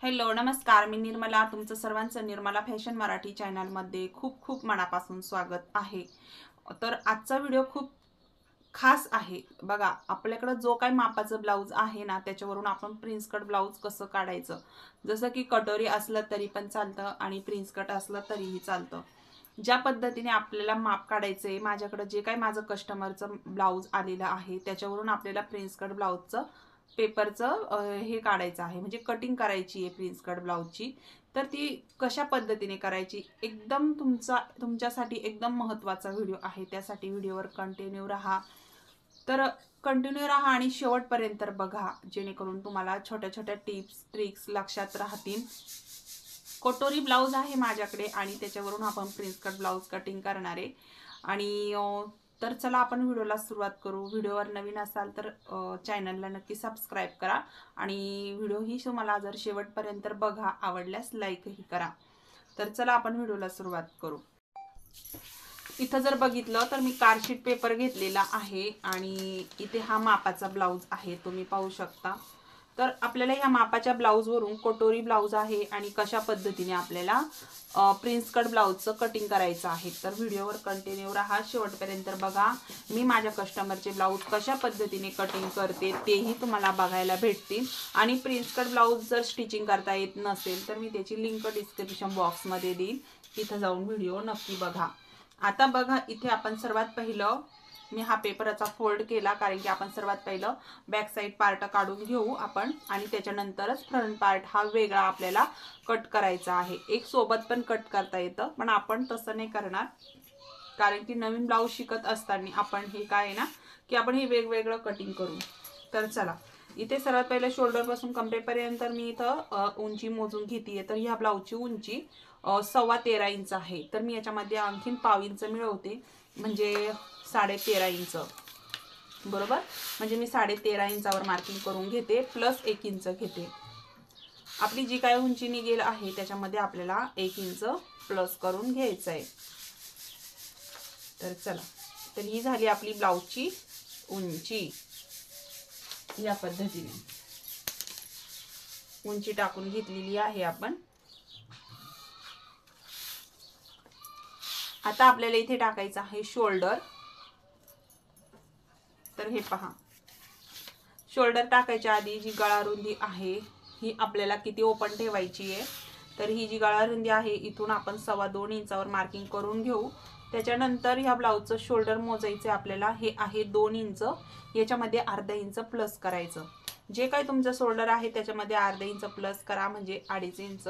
Hello नमस्कार, मी निर्मला. तुमचं सर्वांचं निर्मला फॅशन मराठी चॅनलमध्ये खूप खूप मनापासून स्वागत आहे. तर आजचा व्हिडिओ खूप खास आहे. बघा, आपल्याकडे जो काही मापाचं ब्लाऊज आहे ना, त्याच्यावरून आपण प्रिन्स कट ब्लाऊज कसं काढायचं. जसं की कटोरी असलं तरी पण चालतं आणि प्रिन्स कट असलं तरीही चालतं. ज्या पद्धतीने आपल्याला माप काढायचंय, माझ्याकडे जे काही माझं कस्टमरचं ब्लाऊज आलेलं आहे त्याच्यावरून आपल्याला प्रिन्स कट ब्लाऊजचं पेपरचं हे काढायचं आहे, म्हणजे कटिंग करायची आहे प्रिन्स कट ब्लाऊजची. तर ती कशा पद्धतीने करायची, एकदम तुमच्यासाठी एकदम महत्त्वाचा व्हिडिओ आहे. त्यासाठी व्हिडिओवर कंटिन्यू राहा. तर कंटिन्यू राहा आणि शेवटपर्यंत बघा, जेणेकरून तुम्हाला छोट्या छोट्या टिप्स ट्रिक्स लक्षात राहतील. कटोरी ब्लाऊज आहे माझ्याकडे आणि त्याच्यावरून आपण प्रिन्स कट ब्लाऊज कटिंग करणार आहे. आणि तर चला आपण व्हिडिओला सुरुवात करू. व्हिडिओवर नवीन असाल तर चॅनलला नक्की सबस्क्राईब करा आणि व्हिडिओ ही तुम्हाला जर शेवटपर्यंत बघा, आवडल्यास लाईकही करा. तर चला आपण व्हिडिओला सुरुवात करू. इथं जर बघितलं तर मी कार्डशीट पेपर घेतलेला आहे आणि इथे हा मापाचा ब्लाऊज आहे, तुम्ही पाहू शकता. तर आपल्याला या मापाच्या ब्लाऊजवरून कटोरी ब्लाऊज आहे आणि कशा पद्धतीने आपल्याला प्रिन्स कट ब्लाऊजचं कटिंग करायचं आहे. तर व्हिडिओवर कंटिन्यू राहा, शेवटपर्यंत बघा. मी माझ्या कस्टमरचे ब्लाऊज कशा पद्धतीने कटिंग करते तेही तुम्हाला बघायला भेटतील. आणि प्रिन्स कट ब्लाऊज जर स्टिचिंग करता येत नसेल तर मी त्याची लिंक डिस्क्रिप्शन बॉक्समध्ये देईन, तिथं जाऊन व्हिडिओ नक्की बघा. आता बघा, इथे आपण सर्वात पहिलं मी हा पेपरचा फोल्ड केला, कारण की आपण सर्वात पहिलं बॅक साईड पार्ट काढून घेऊ आपण आणि त्याच्यानंतरच फ्रंट पार्ट हा वेगळा आपल्याला कट करायचा आहे. एक सोबत पण कट करता येतं, पण आपण तसं नाही करणार, कारण की नवीन ब्लाऊज शिकत असताना आपण हे काय आहे ना, की आपण हे वेगवेगळं कटिंग करू. तर चला, इथे सर्वात पहिलं शोल्डर पासून कमरेपर्यंत मी इथं उंची मोजून घेते. तर ह्या ब्लाऊजची उंची 13.25 इंच आहे. तर मी याच्यामध्ये आणखीन पाव इंच मिळवते, म्हणजे 13.5 इंच बरोबर. म्हणजे मी 13.5 इंचावर मार्किंग करून घेते, प्लस 1 इंच घेते. आपली जी काय उंची निघेल आहे त्याच्यामध्ये आपल्याला 1 इंच प्लस करून घ्यायचं आहे. तर चला, तर ही झाली आपली ब्लाऊजची उंची. या पद्धतीने उंची टाकून घेतलेली आहे आपण. आता आपल्याला इथे टाकायचं आहे शोल्डर. तर हे पहा, शोल्डर टाकायच्या आधी जी गळा रुंदी आहे ही आपल्याला किती ओपन ठेवायची आहे. तर ही जी गळा रुंदी आहे इथून आपण 2.25 इंचावर मार्किंग करून घेऊ. त्याच्यानंतर ह्या ब्लाऊजचं शोल्डर मोजायचे आपल्याला, हे आहे 2 इंच. याच्यामध्ये अर्धा इंच प्लस करायचं. जे काही तुमचं शोल्डर आहे त्याच्यामध्ये अर्धा इंच प्लस करा, म्हणजे 2.5 इंच.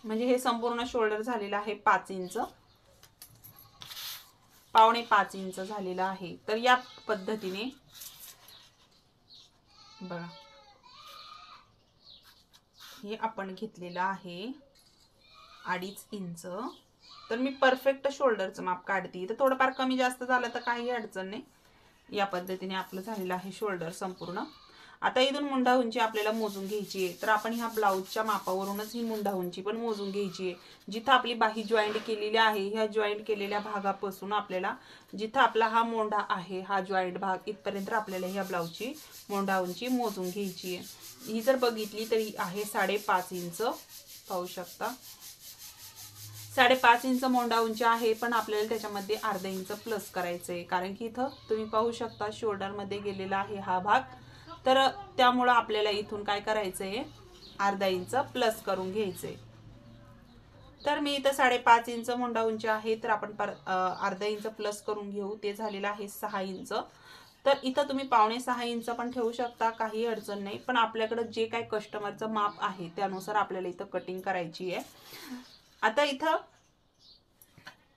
म्हणजे हे संपूर्ण शोल्डर झालेलं आहे 5 इंच, 4.25 इंच झालेलं आहे. तर या पद्धतीने बघा, हे आपण घेतलेलं आहे 2.5 इंच. तर मी परफेक्ट शोल्डरचं माप काढते. तर थोडंफार कमी जास्त झालं तर काही अडचण नाही. या पद्धतीने आपलं झालेलं आहे शोल्डर संपूर्ण. आता इथून मुंडा उंची आपल्याला मोजून घ्यायची आहे. तर आपण ह्या ब्लाऊजच्या मापावरूनच ही मुंडा उंची पण मोजून घ्यायची आहे. जिथं आपली बाही जॉईंट केलेली आहे, ह्या जॉईंट केलेल्या भागापासून आपल्याला जिथं आपला हा मोंढा आहे, हा जॉईंट भाग इथपर्यंत आपल्याला ह्या ब्लाऊजची मोंढा उंची मोजून घ्यायची आहे. ही जर बघितली तर ही आहे 5.5 इंच, पाहू शकता. 5.5 इंच मोंढा उंची आहे, पण आपल्याला त्याच्यामध्ये अर्धा इंच प्लस करायचं आहे, कारण की इथं तुम्ही पाहू शकता शोल्डरमध्ये गेलेला आहे हा भाग. तर त्यामुळं आपल्याला इथून काय करायचं आहे, अर्धा इंच प्लस करून घ्यायचंय. तर मी इथं 5.5 इंच मोंढा उंची आहे, तर आपण अर्धा इंच प्लस करून घेऊ. ते झालेलं आहे 6 इंच. तर इथं तुम्ही 5.25 इंच पण ठेवू शकता, काही अडचण नाही. पण आपल्याकडे जे काही कस्टमरचं माप आहे त्यानुसार आपल्याला इथं कटिंग करायची आहे. आता इथं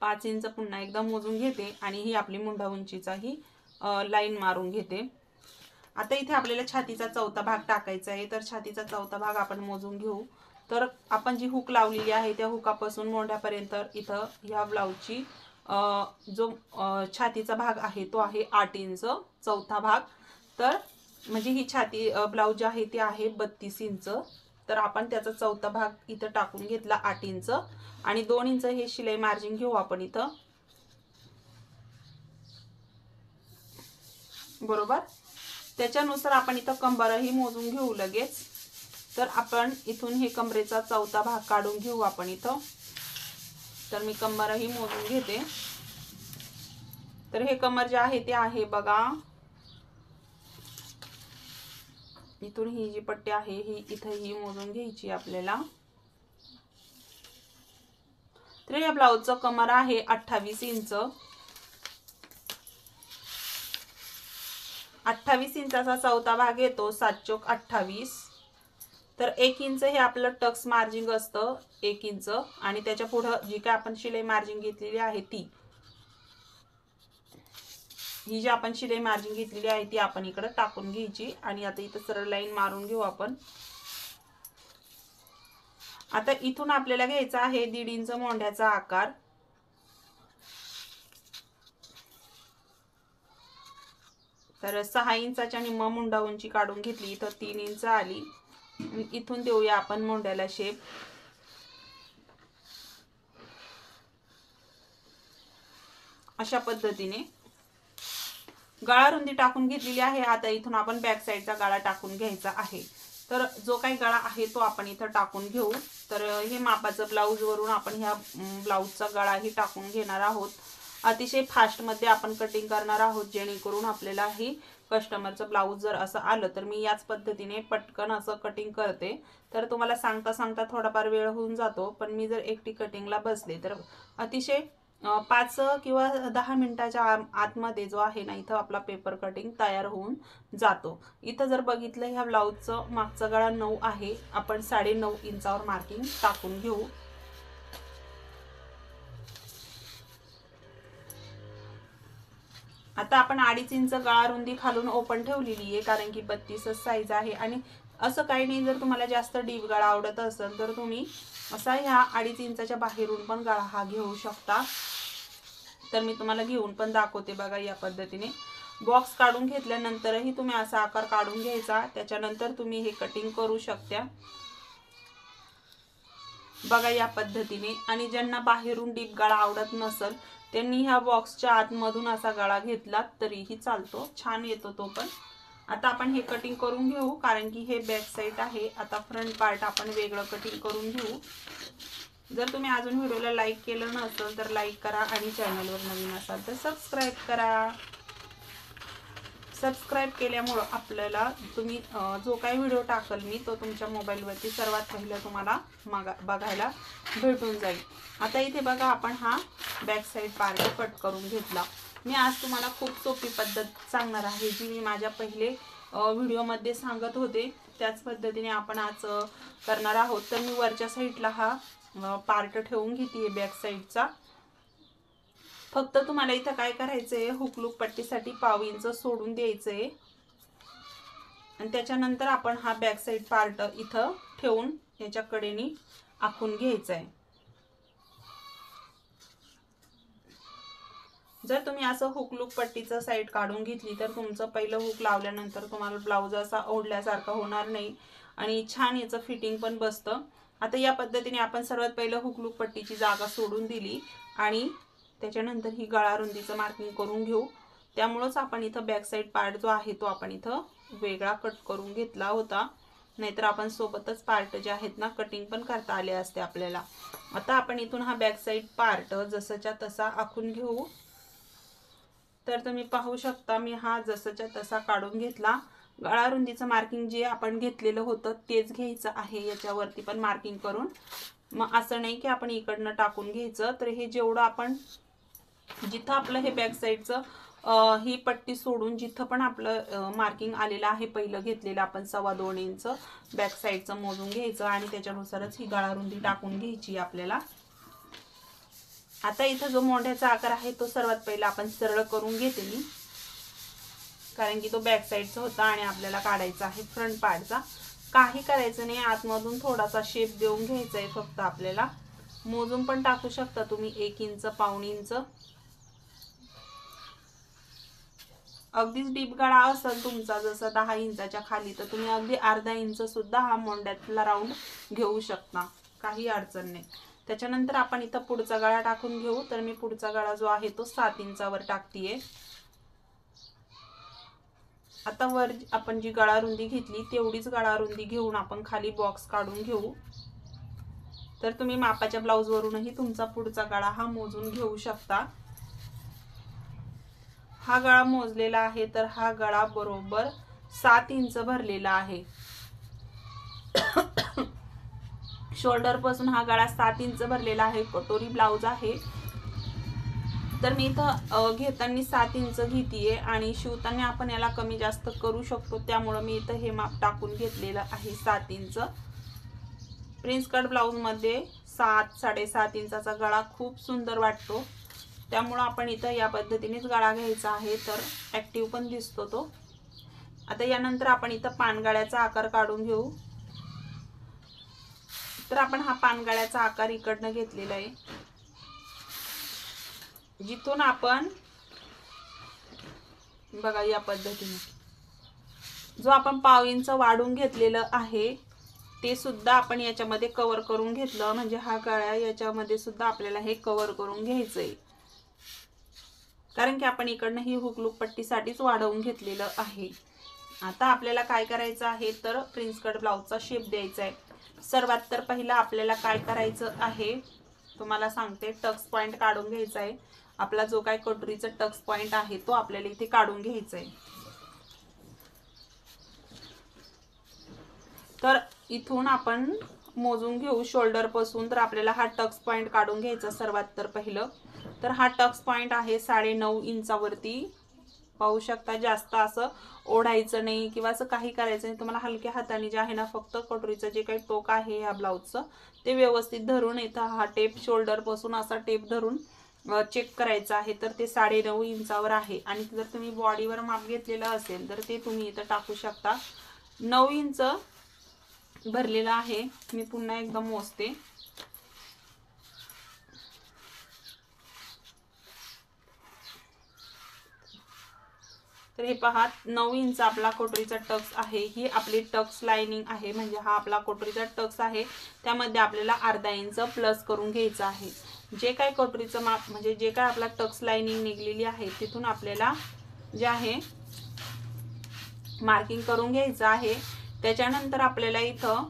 5 इंच पुन्हा एकदा मोजून घेते आणि ही आपली मुंढा उंचीचा ही लाईन मारून घेते. आता इथे आपल्याला छातीचा चौथा भाग टाकायचा आहे. तर छातीचा चौथा भाग आपण मोजून घेऊ. तर आपण जी हुक लावलेली आहे त्या हुकापासून मोंढ्यापर्यंत इथं ह्या ब्लाऊजची जो छातीचा भाग आहे तो आहे 8 इंच चौथा भाग. तर म्हणजे ही छाती ब्लाऊज आहे ती आहे 32 इंच. तर आपण त्याचा चौथा भाग इथं टाकून घेतला 8 इंच आणि 2 इंच हे शिलाई मार्जिन घेऊ आपण इथं, बरोबर. त्याच्यानुसार आपण इथं कंबरही मोजून घेऊ लगेच. तर आपण इथून हे कमरेचा चौथा भाग काढून घेऊ आपण इथं। तर मी कंबरही मोजून घेते। तर हे कमर जे आहे ते आहे बघा, इथून ही जी पट्टी आहे ही इथं ही मोजून घ्यायची आपल्याला। तर या ब्लाउजचं कमर आहे 28 इंच। 28 इंचाचा चौथा भाग येतो 7 चौक 28। तर 1 इंच हे आपलं टक्स मार्जिंग असतं, 1 इंच, आणि त्याच्या पुढे जी काय आपण शिलाई मार्जिंग घेतलेली आहे ती, ही जी आपण शिलाई मार्जिंग घेतलेली आहे ती आपण इकडे टाकून घ्यायची। आणि आता इथं सरळ लाईन मारून घेऊ आपण। आता इथून आपल्याला घ्यायचा आहे 1.5 इंच मोंढ्याचा आकार। तर 6 इंचाच्या निम्म मुंडा उंची काढून घेतली, इथं 3 इंच आली। इथून देऊया आपण मोंढ्याला शेप। अशा पद्धतीने गळा रुंदी टाकून घेतलेली आहे। आता इथून आपण बॅक साईडचा गळा टाकून घ्यायचा आहे। तर जो काही गळा आहे तो आपण इथं टाकून घेऊ। तर हे मापाचं ब्लाऊज वरून आपण ह्या ब्लाऊजचा गळाही टाकून घेणार आहोत। अतिशय फास्ट मध्ये आपण कटिंग करणार आहोत, जेणेकरून आपल्याला ही कस्टमरचं ब्लाऊज जर असं आलं तर मी याच पद्धतीने पटकन असं कटिंग करते। तर तुम्हाला सांगता सांगता थोडाफार वेळ होऊन जातो, पण मी जर एकटी कटिंगला बसले तर अतिशय 5 किंवा 10 मिनिटाच्या आतमध्ये जो आहे ना इथं आपला पेपर कटिंग तयार होऊन जातो। इथं जर बघितलं ह्या ब्लाऊजचं मागचा गळा 9 आहे, आपण 9.5 इंचावर मार्किंग टाकून घेऊ। आता आपण 2.5 इंच गळा रुंदी खालून ओपन ठेवलेली आहे, कारण की 32 साईज आहे। आणि असं काही नाही, जर तुम्हाला जास्त डीप गळा आवडत असेल तर तुम्ही असा ह्या 2.5 इंचाच्या बाहेरून पण गळा हा घेऊ शकता। तर मी तुम्हाला घेऊन पण दाखवते बघा। या पद्धतीने बॉक्स काढून घेतल्यानंतरही तुम्ही असा आकार काढून घ्यायचा, त्याच्यानंतर तुम्ही हे कटिंग करू शकता बघा या पद्धतीने। आणि ज्यांना बाहेरून डीप गळा आवडत नसेल त्यांनी ह्या बॉक्सच्या आतमधून असा गळा घेतला तरीही चालतो, छान येतो तो पण। आता आपण हे कटिंग करून घेऊ, कारण की हे बॅक साईड आहे। आता फ्रंट पार्ट आपण वेगळं कटिंग करून घेऊ। जर तुम्ही अजून व्हिडिओला लाईक केलं नसेल तर लाईक करा, आणि चॅनलवर नवीन असाल तर सबस्क्राईब करा। सबस्क्राईब केल्यामुळे आपल्याला तुम्ही जो काही व्हिडिओ टाकल मी तो तुमच्या मोबाईलवरती सर्वात पहिला तुम्हाला बघायला भेटून जाईल। आता इथे बघा आपण हा बॅक साईड पार्ट कट करून घेतला। मी आज तुम्हाला खूप सोपी पद्धत सांगणार आहे, जी मी माझ्या पहिले व्हिडिओमध्ये सांगत होते त्याच पद्धतीने आपण आज करणार आहोत। तर मी वरच्या साईडला हा पार्ट ठेवून घेते बॅक साईडचा। फक्त तुम्हाला इथं काय करायचंय, हुकलूक पट्टीसाठी 1/2 इंच सोडून द्यायचंय, आणि त्याच्यानंतर आपण हा बॅक साईड पार्ट इथं ठेवून याच्या कडेने आखून घ्यायचा आहे। जर तुम्ही असं हुकलूक पट्टीचं साईड काढून घेतली तर तुमचं पहिलं हुक लावल्यानंतर तुम्हाला ब्लाऊज असा ओढल्यासारखा होणार नाही, आणि छान याचं फिटिंग पण बसतं। आता या पद्धतीने आपण सर्वात पहिलं हुकलूक पट्टीची जागा सोडून दिली, आणि त्याच्यानंतर ही गळा रुंदीचं मार्किंग करून घेऊ। त्यामुळेच आपण इथं बॅक साईड पार्ट जो आहे तो आपण इथं वेगळा कट करून घेतला होता, नाहीतर आपण सोबतच पार्ट जे आहेत ना कटिंग पण करता आले असते आपल्याला। आता आपण इथून हा बॅक साईड पार्ट जसाच्या तसा आखून घेऊ। तर तुम्ही पाहू शकता मी हा जसाच्या तसा काढून घेतला। गळा रुंदीचं मार्किंग जे आपण घेतलेलं होतं तेच घ्यायचं आहे याच्यावरती पण मार्किंग करून। मग असं नाही की आपण इकडनं टाकून घ्यायचं। तर हे जेवढं आपण जिथं आपलं हे बॅक साईडचं ही पट्टी सोडून जिथं पण आपलं मार्किंग आलेलं आहे पहिलं घेतलेलं आपण 2.25 इंच बॅक साईडचं मोजून घ्यायचं, आणि त्याच्यानुसारच ही गळा रुंदी टाकून घ्यायची आपल्याला। आता इथं जो मोंढ्याचा आकार आहे तो सर्वात पहिला आपण सरळ करून घेते मी, कारण की तो बॅक साईडचा होता आणि आपल्याला काढायचा आहे फ्रंट पार्टचा। काही करायचं नाही, आतमधून थोडासा शेप देऊन घ्यायचा आहे फक्त आपल्याला। मोजून पण टाकू शकता तुम्ही 1 इंच 1/2 इंच। अगदीच डीप गळा असेल तुमचा जसं 10 इंचाच्या खाली तर तुम्ही अगदी अर्धा इंच सुद्धा हा मोंढ्यातला राऊंड घेऊ शकता, काही अडचण नाही। त्याच्यानंतर आपण इथं पुढचा गळा टाकून घेऊ। तर मी पुढचा गळा जो आहे तो 7 इंचावर टाकतीये। आता वर आपण जी गळा रुंदी घेतली तेवढीच गळा रुंदी घेऊन आपण खाली बॉक्स काढून घेऊ। तर तुम्ही मापाच्या ब्लाउज वरूनही तुमचा पुढचा गळा हा मोजून घेऊ शकता। हा गळा मोजलेला आहे तर हा गळा बरोबर 7 इंच भरलेला आहे। शोल्डर पासून हा गळा 7 इंच भरलेला आहे। कटोरी ब्लाउज आहे तर मी इथं घेताना 7 इंच घेतीये आणि शिवताना आपण याला कमी जास्त करू शकतो, त्यामुळे मी इथं हे माप टाकून घेतलेलं आहे 7 इंच। प्रिन्स कट ब्लाउज मध्ये 7 7.5 इंचाचा गळा खूप सुंदर वाटतो, त्यामुळे आपण इथं या पद्धतीनेच गळा घ्यायचा आहे तर ऍक्टिव्ह पण दिसतो तो। आता यानंतर आपण इथं पानगळ्याचा आकार काढून घेऊ। तर आपण हा पानगळ्याचा आकार इकडनं घेतलेला आहे, जिथून आपण बघा या पद्धतीने जो आपण पाव इंच वाढून घेतलेलं आहे ते सुद्धा आपण याच्यामध्ये कव्हर करून घेतलं, म्हणजे हा गळा याच्यामध्ये सुद्धा आपल्याला हे कव्हर करून घ्यायचंय, कारण की आपण इकडनं ही हुकलूक पट्टीसाठीच वाढवून घेतलेलं आहे। आता आपल्याला काय करायचं आहे तर प्रिन्स कट ब्लाउजचा शेप द्यायचा आहे। सर्वात तर पहिला आपल्याला काय करायचं आहे तुम्हाला सांगते, टक्स पॉइंट काढून घ्यायचा आहे। आपला जो काय कटोरीचा टक्स पॉइंट आहे तो आपल्याला इथे काढून घ्यायचा आहे। तर इथून आपण मोजून घेऊ शोल्डर पासून, तर आपल्याला हा टक्स पॉइंट काढून घ्यायचा सर्वात तर पहिलं। तर हा टक्स पॉइंट आहे 9.5 इंचावरती, पाहू शकता। जास्त असं ओढायचं नाही किंवा असं काही करायचं नाही, तुम्हाला हलक्या हाताने जे आहे ना फक्त कटोरीचं जे काही टोक आहे ह्या ब्लाउजचं ते व्यवस्थित धरून इथं हा टेप शोल्डर पासून असा टेप धरून चेक करायचं आहे। तर ते 9.5 इंचावर आहे आणि जर तुम्ही बॉडीवर माप घेतलेलं असेल तर ते तुम्ही इथं टाकू शकता। 9 इंच भरलेला आहे, मी पुन्हा एकदा मोजते। तर हे पहा 9 इंच आपला कटोरीचा टक्स आहे, ही आपली टक्स लाइनिंग आहे, म्हणजे हा आपला कटोरीचा टक्स आहे, त्यामध्ये आपल्याला अर्धा इंच प्लस करून घ्यायचं आहे। जे काय कटोरीचं माप म्हणजे जे काय आपला टक्स लाइनिंग निघलेली आहे तिथून आपल्याला जे आहे मार्किंग करून घ्यायचं आहे। त्याच्यानंतर आपल्याला इथं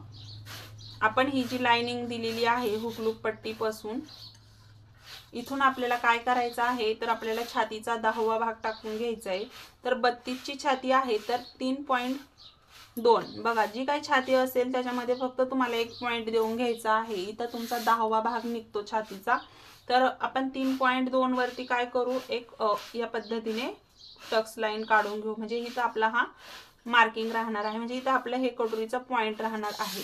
आपण ही जी लाइनिंग दिलेली आहे हुकलूक पट्टीपासून इथून आपल्याला काय करायचं आहे तर आपल्याला छातीचा 10वा भाग टाकून घ्यायचा आहे। तर 32 ची छाती आहे तर 3.2 बघा, जी काही छाती असेल त्याच्यामध्ये फक्त तुम्हाला 1 पॉइंट देऊन घ्यायचा आहे। इथं तुमचा 10वा भाग निघतो छातीचा, तर आपण 3.2 वरती काय करू एक या पद्धतीने टक्स लाईन काढून घेऊ, म्हणजे इथं आपला हा मार्किंग राहणार आहे, म्हणजे इथं आपलं हे कटोरीचा पॉइंट राहणार आहे।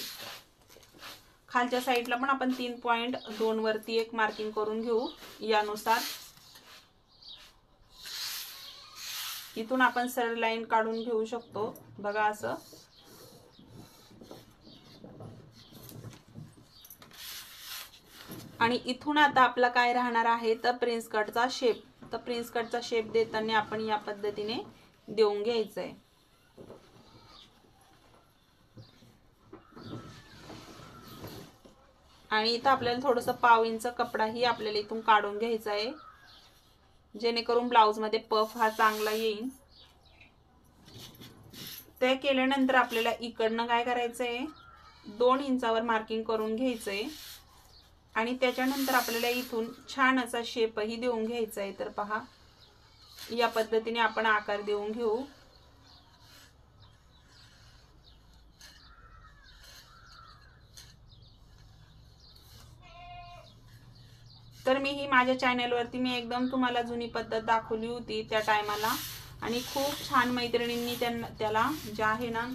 खालच्या साईडला पण आपण 3.2 वरती एक मार्किंग करून घेऊ यानुसार। इथून आपण सरळ लाईन काढून घेऊ शकतो बघा असं। आणि इथून आता आपला काय राहणार आहे तर प्रिन्स कटचा शेप। तर प्रिन्स कटचा शेप देताना आपण या पद्धतीने देऊन घ्यायचं आहे। आणि इथं आपल्याला थोडंसं पाव इंच कपडाही आपल्याला इथून काढून घ्यायचा आहे, जेणेकरून ब्लाउज मध्ये पफ हा चांगला येईल। ते केल्यानंतर आपल्याला इकडनं काय करायचंय 2 इंचावर मार्किंग करून घ्यायचंय आणि त्याच्यानंतर आपल्याला इथून छान असा शेपही देऊन घ्यायचा आहे। तर पहा या पद्धतीने आपण आकार देऊन घेऊ। तर मी ही माझ्या चॅनलवरती मी एकदम तुम्हाला जुनी पद्धत दाखवली होती त्या टायमाला, आणि खूप छान मैत्रिणींनी त्याला जे आहे ना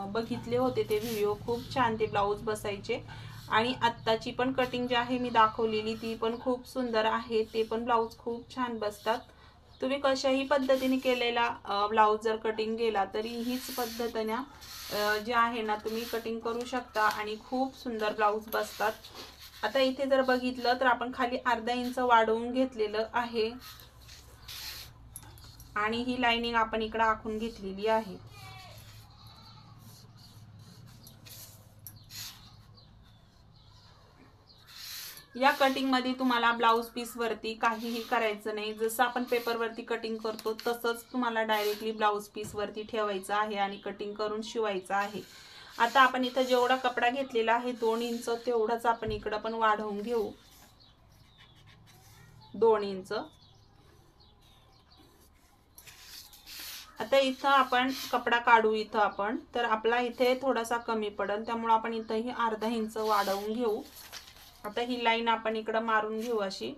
बघितले होते ते व्हिडिओ, खूप छान ते ब्लाउज बसायचे। आणि आत्ताची पण कटिंग जी आहे मी दाखवलेली ती पण खूप सुंदर आहे, ते पण ब्लाउज खूप छान बसतात। तुम्ही कशाही पद्धतीने केलेला ब्लाउज जर कटिंग केला तरी हीच पद्धतीने जे आहे ना तुम्ही कटिंग करू शकता आणि खूप सुंदर ब्लाउज बसतात। आता इथे जर बघितलं तर आपण खाली अर्धा इंच वाढवून घेतलेलं आहे आणि ही लाइनिंग आपण इकडे आखून घेतलेली आहे। या कटिंग मध्ये तुम्हाला ब्लाउज पीस वरती काहीही करायचं नाही, जसं आपण पेपर वरती कटिंग करतो तसंच तुम्हाला डायरेक्टली ब्लाउज पीस वरती ठेवायचं आहे आणि कटिंग करून शिवायचं आहे। आता आपण इथं जेवढा कपडा घेतलेला आहे 2 इंच तेवढाच आपण इकडं पण वाढवून घेऊ 2 इंच। आता इथं आपण कपडा काढू, इथं आपण तर आपला इथे थोडासा कमी पडेल, त्यामुळे आपण इथंही अर्धा इंच वाढवून घेऊ। आता ही लाईन आपण इकडं मारून घेऊ अशी।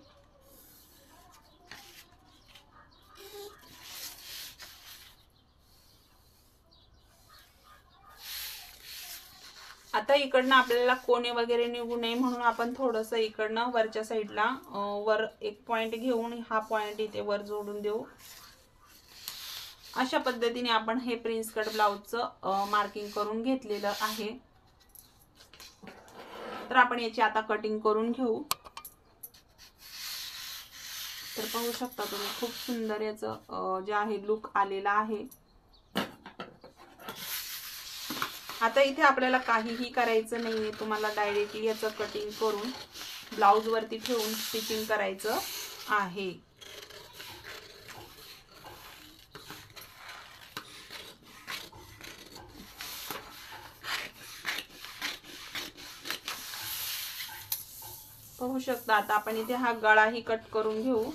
आता इकडनं आपल्याला कोणे वगैरे निघू नये म्हणून आपण थोडंसं इकडनं वरच्या साईडला वर एक पॉइंट घेऊन हा पॉइंट इथे वर जोडून देऊ। अशा पद्धतीने आपण हे प्रिन्स कट ब्लाउजचं मार्किंग करून घेतलेलं आहे। तर आपण याची आता कटिंग करून घेऊ। तर पाहू शकता तुम्ही खूप सुंदर याचं जे आहे लुक आलेला आहे। आता इथे आपल्याला काहीही करायचं नाहीये, तुम्हाला डायरेक्टली याचं कटिंग करून ब्लाउज वरती ठेवून स्टिचिंग करायचं आहे। पाहू शकता आता आपण इथे हा गळाही कट करून घेऊ।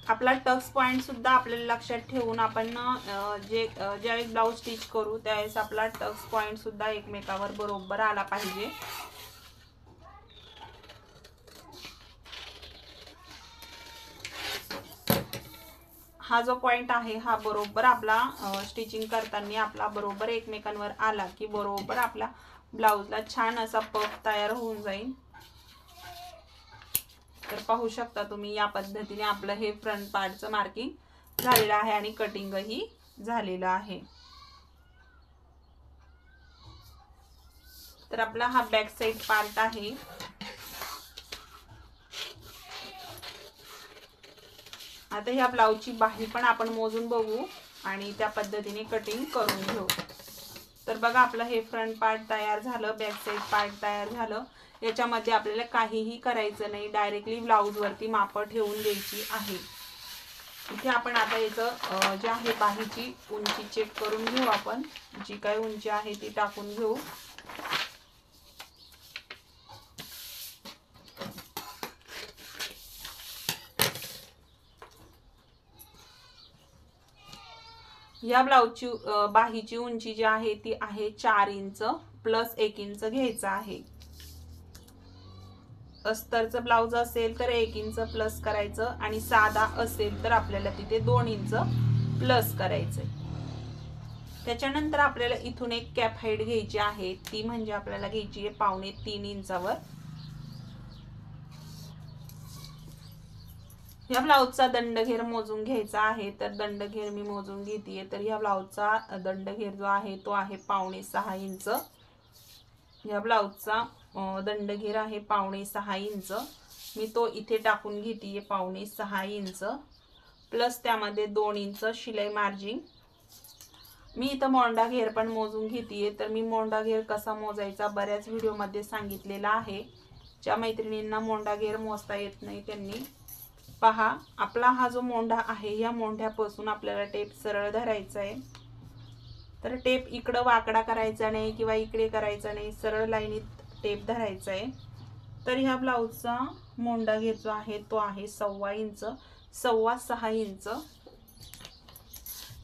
आपला टक्स पॉइंट सुद्धा आपल्याला लक्षात ठेवून आपण ज्यावेळेस ब्लाउज स्टिच करू त्यावेळेस आपला टक्स पॉइंट सुद्धा एकमेकावर बरोबर आला पाहिजे। हा जो पॉइंट आहे हा बरोबर आपला स्टिचिंग करताना आपला बरोबर एकमेकांवर आला की बरोबर आपला ब्लाउजला छान असा पफ तयार होऊन जाईल। तर पाहू शकता तुम्ही या पद्धतीने आपलं हे फ्रंट पार्टचं मार्किंग झालेलं आहे आणि कटिंगही झालेलं आहे। तर आपला हा बॅक साइड पार्ट आहे। आता ह्या ब्लाउजची बाही पण आपण मोजून बघू आणि त्या पद्धतीने कटिंग करून घेऊ। तर बघा आपलं हे फ्रंट पार्ट तयार झालं, बॅक साइड पार्ट तयार झालं। याच्यामध्ये आपल्याला काहीही करायचं नाही, डायरेक्टली ब्लाउज वरती माप ठेवून द्यायची आहे। इथे आपण आता याचं जे आहे बाहीची उंची चेक करून घेऊ, आपण जी काय उंची आहे ती टाकून घेऊ। या ब्लाउजची बाहीची उंची जी आहे ती आहे 4 इंच प्लस 1 इंच घ्यायचा आहे। अस्तरचं ब्लाउज असेल तर 1 इंच प्लस करायचं आणि साधा असेल तर आपल्याला तिथे 2 इंच प्लस करायचंय। त्याच्यानंतर आपल्याला इथून एक कॅप हाईट घ्यायची आहे, ती म्हणजे आपल्याला घ्यायची आहे 2.5 इंचावर। या ब्लाउजचा दंडघेर मोजून घ्यायचा आहे, तर दंडघेर मी मोजून घेतेय। तर या ब्लाउजचा दंडघेर जो आहे तो आहे 5.5 इंच। या ब्लाउजचा दंडघेर आहे 5.5 इंच, मी तो इथे टाकून घेतेय 5.5 इंच प्लस त्यामध्ये 2 इंच शिलाई मार्जिन। मी इथं मोंडा घेर पण मोजून घेतेय, तर मी मोंडा घेर कसा मोजायचा बऱ्याच व्हिडिओ मध्ये सांगितलेला आहे। ज्या मैत्रिणींना मोंडा घेर मोजता येत नाही त्यांनी पहा, आपला हा जो मोंढा आहे या मोंढ्यापासून आपल्याला टेप सरळ धरायचा आहे। तर टेप इकडं वाकडा करायचा नाही किंवा इकडे करायचा नाही, सरळ लाईनीत टेप धरायचा आहे। तर ह्या ब्लाउजचा मोंढा घेर जो आहे तो आहे 1.25 इंच, 6.25 इंच।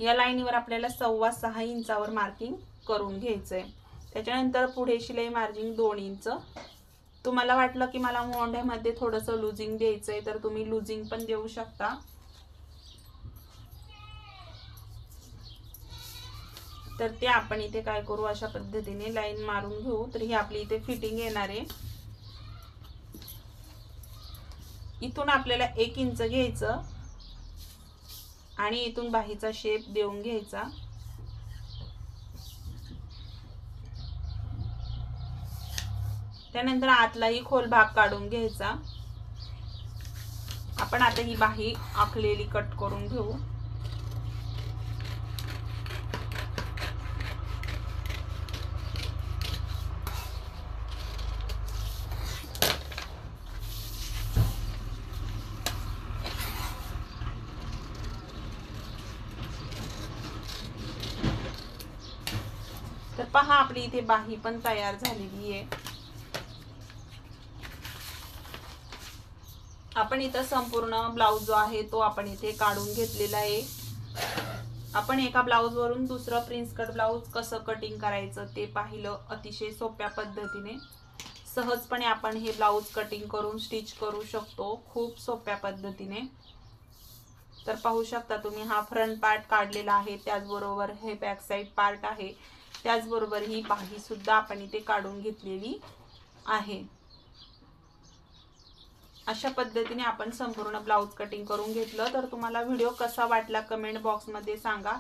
या लाईनीवर आपल्याला 6.25 इंचावर मार्किंग करून घ्यायचंय। त्याच्यानंतर पुढे शिलाई मार्जिन 2 इंच। तुम्हाला वाटलं की मला मोंढ्यामध्ये थोडंसं लुजिंग द्यायचंय तर तुम्ही लुजिंग पण देऊ शकता। तर ते आपण इथे काय करू, अशा पद्धतीने लाईन मारून घेऊ। तर ही आपली इथे फिटिंग येणार आहे। इथून आपल्याला 1 इंच घ्यायचं आणि इथून बाहीचा शेप देऊन घ्यायचा। त्यानंतर आतलाही खोल भाग काढून घ्यायचा आपण आता ही बाही आखलेली कट करून घेऊ. तर पहा आपली इथे बाही पण तयार झालेली आहे. आपण इथं संपूर्ण ब्लाउज जो आहे तो आपण इथे काढून घेतलेला आहे. आपण एका ब्लाउज वरून दुसरं प्रिन्स कट ब्लाउज कसं कटिंग करायचं ते पाहिलं. अतिशय सोप्या पद्धतीने सहजपणे आपण हे ब्लाउज कटिंग करून स्टिच करू शकतो, खूप सोप्या पद्धतीने. तर पाहू शकता तुम्ही हा फ्रंट पार्ट काढलेला आहे, त्याचबरोबर हे बॅक साइड पार्ट आहे, त्याचबरोबर ही बाही सुद्धा आपण इथे काढून घेतलेली आहे. अशा पद्धतीने आपण संपूर्ण ब्लाउज कटिंग करून घेतलं. तर तुम्हाला व्हिडिओ कसा वाटला कमेंट बॉक्समध्ये सांगा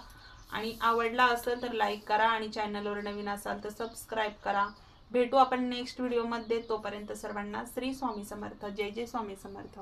आणि आवडला असेल तर लाईक करा आणि चॅनलवर नवीन असाल तर सबस्क्राईब करा. भेटू आपण नेक्स्ट व्हिडिओमध्ये. तोपर्यंत सर्वांना श्री स्वामी समर्थ. जय जय स्वामी समर्थ.